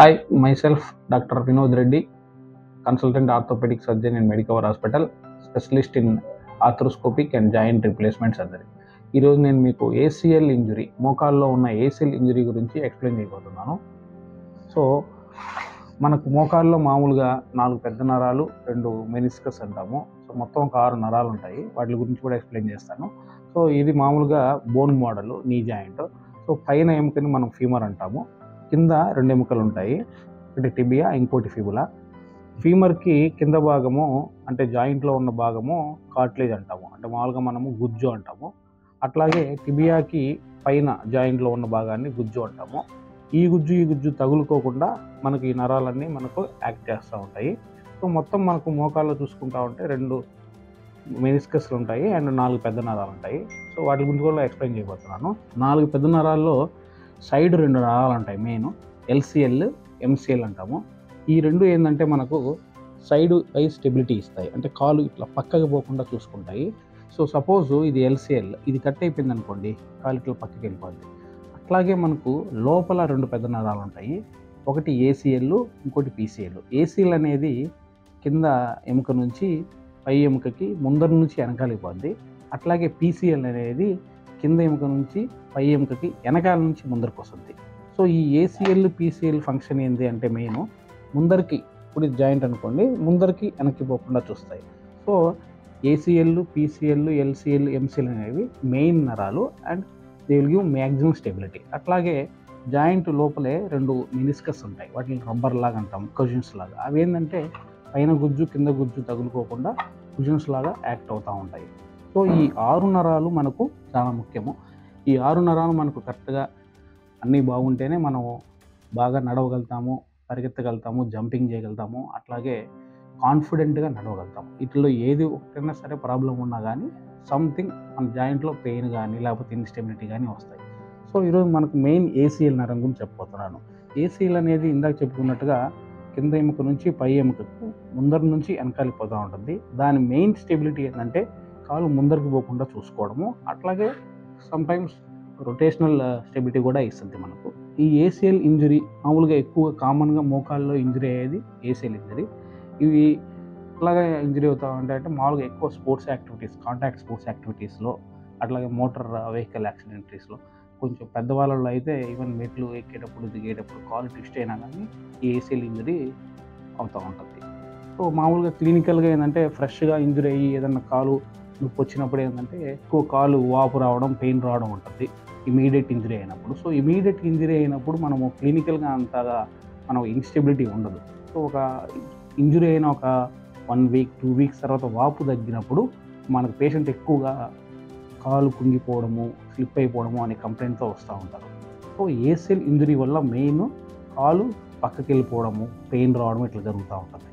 Hi, myself Dr. Vinod Reddy, consultant orthopedic surgeon in Medicover Hospital, specialist in arthroscopic and joint replacement surgery. ఈరోజు నేను మీకు ACL injury, మోకాల్లో ఉన్న ACL injury గురించి explain చేయబోతున్నాను. So మనకు మోకాల్లో మామూలుగా 4 పెద్ద నరాలు, 2 మెనిస్కస్ అంటాము. సో మొత్తం ఒక 6 నరాలు ఉంటాయి. వాటి గురించి కూడా ఎక్స్ప్లెయిన్ చేస్తాను. సో ఇది మామూలుగా bone model, knee joint. So పైన ఎముకని మనం ఫీమర్ అంటాము, కింద 2 ఎముకలు ఉంటాయి, ఒకటి టిబియా, ఇంకోటి ఫిబులా. ఫీమర్కి కింద భాగము అంటే జాయింట్లో ఉన్న భాగము కార్టిలేజ్ అంటాము, అంటే మామూలుగా మనము గుజ్జు అంటాము. అట్లాగే టిబియాకి పైన జాయింట్లో ఉన్న భాగాన్ని గుజ్జు అంటాము. ఈ గుజ్జు తగులుకోకుండా మనకి ఈ నరాలన్నీ మనకు యాక్ట్ చేస్తూ ఉంటాయి. సో మొత్తం మనకు మోకాల్లో చూసుకుంటా ఉంటే 2 మెనిస్కస్లు ఉంటాయి అండ్ 4 పెద్ద నరాలు ఉంటాయి. సో వాటి గురించి కూడా ఎక్స్ప్లెయిన్ చేయబోతున్నాను. 4 పెద్ద నరాల్లో సైడ్ 2 నరాలు ఉంటాయి, మెయిన్ ఎల్సిఎల్, ఎంసిఎల్ అంటాము. ఈ 2 ఏంటంటే మనకు సైడ్ ఐ స్టెబిలిటీ ఇస్తాయి, అంటే కాలు ఇట్లా పక్కకి పోకుండా చూసుకుంటాయి. సో సపోజ్ ఇది ఎల్సిఎల్, ఇది కట్ అయిపోయింది అనుకోండి, కాలు ఇట్లా పక్కకి వెళ్ళిపోద్ది. అట్లాగే మనకు లోపల 2 పెద్ద నరాలు ఉంటాయి, ఒకటి ఏసీఎల్, ఇంకోటి పీసీఎల్. ఏసీఎల్ అనేది కింద ఎముక నుంచి పై ఎముకకి ముందర నుంచి వెనకాలిపోద్ది. అట్లాగే పీసీఎల్ అనేది కింద ఎముక నుంచి పై ఎముకకి వెనకాల నుంచి ముందరికి వస్తుంది. సో ఈ ఏసీఎల్, పీసీఎల్ ఫంక్షన్ ఏంటి అంటే మెయిన్ ముందరికి, ఇప్పుడు జాయింట్ అనుకోండి, ముందరికి వెనక్కి పోకుండా చూస్తాయి. So ACL, PCL, LCL, MCL అనేవి మెయిన్ నరాలు and they will give maximum stability. అట్లాగే జాయింట్ లోపలే 2 మెనిస్కస్ ఉంటాయి, వాటిని రబ్బర్ లాగా అంటాం, కుషన్స్ లాగా. అవి ఏంటంటే పైన గుజ్జు కింద గుజ్జు తగులుకోకుండా కుషన్స్ లాగా యాక్ట్ అవుతూ ఉంటాయి. సో ఈ 6 నరాలు మనకు చాలా ముఖ్యము. ఈ 6 నరాలు మనకు కరెక్ట్గా అన్నీ బాగుంటేనే మనం బాగా నడవగలుగుతాము, పరిగెత్తగలుగుతాము, జంపింగ్ చేయగలుగుతాము, అట్లాగే కాన్ఫిడెంట్గా నడవగలుగుతాము. వీటిలో ఏది ఒకటైనా సరే ప్రాబ్లం ఉన్నా కానీ సంథింగ్ మన జాయింట్లో పెయిన్ కానీ లేకపోతే ఇన్స్టెబిలిటీ కానీ వస్తాయి. సో ఈరోజు మనకు మెయిన్ ఏసీఎల్ నరం గురించి చెప్పబోతున్నాను. ఏసీఎల్ అనేది ఇందాక చెప్పుకున్నట్టుగా కింద ఎముక నుంచి పై ఎముకకు ముందర నుంచి వెనకాలిపోతూ ఉంటుంది. దాని మెయిన్ స్టెబిలిటీ ఏంటంటే కాలు ముందరికి పోకుండా చూసుకోవడము, అట్లాగే సమ్టైమ్స్ రొటేషనల్ స్టెబిలిటీ కూడా ఇస్తుంది మనకు. ఈ ఏసీఎల్ ఇంజురీ మామూలుగా ఎక్కువ కామన్గా మోకాల్లో ఇంజురీ అయ్యేది ఏసీఎల్ ఇంజురీ. ఇవి ఎట్లాగా ఇంజురీ అవుతా ఉంటాయి అంటే మామూలుగా ఎక్కువ స్పోర్ట్స్ యాక్టివిటీస్, కాంటాక్ట్ స్పోర్ట్స్ యాక్టివిటీస్లో, అట్లాగే మోటార్ వెహికల్ యాక్సిడెంట్స్లో, కొంచెం పెద్దవాళ్ళలో అయితే ఈవెన్ మెట్లు ఎక్కేటప్పుడు దిగేటప్పుడు కాలు ట్విస్ట్ అయినా కానీ ఈ ఏసీఎల్ ఇంజురీ అవుతూ ఉంటుంది. సో మామూలుగా క్లినికల్గా ఏంటంటే ఫ్రెష్గా ఇంజురీ అయ్యి ఏదన్నా కాలు నొప్పి వచ్చినప్పుడు ఏంటంటే ఎక్కువ కాలు వాపు రావడం, పెయిన్ రావడం ఉంటుంది ఇమీడియట్ ఇంజరీ అయినప్పుడు. సో ఇమీడియట్ ఇంజరీ అయినప్పుడు మనము క్లినికల్గా అంతగా మనం ఇన్స్టెబిలిటీ ఉండదు. సో ఒక ఇంజురీ అయిన ఒక 1 వీక్ 2 వీక్స్ తర్వాత వాపు తగ్గినప్పుడు మనకు పేషెంట్ ఎక్కువగా కాలు కుంగిపోవడము, స్లిప్ అయిపోవడము అనే కంప్లైంట్తో వస్తూ ఉంటారు. సో ఏసీఎల్ ఇంజురీ వల్ల మెయిన్ కాలు పక్కకి వెళ్ళిపోవడము, పెయిన్ రావడం ఇట్లా జరుగుతూ ఉంటుంది.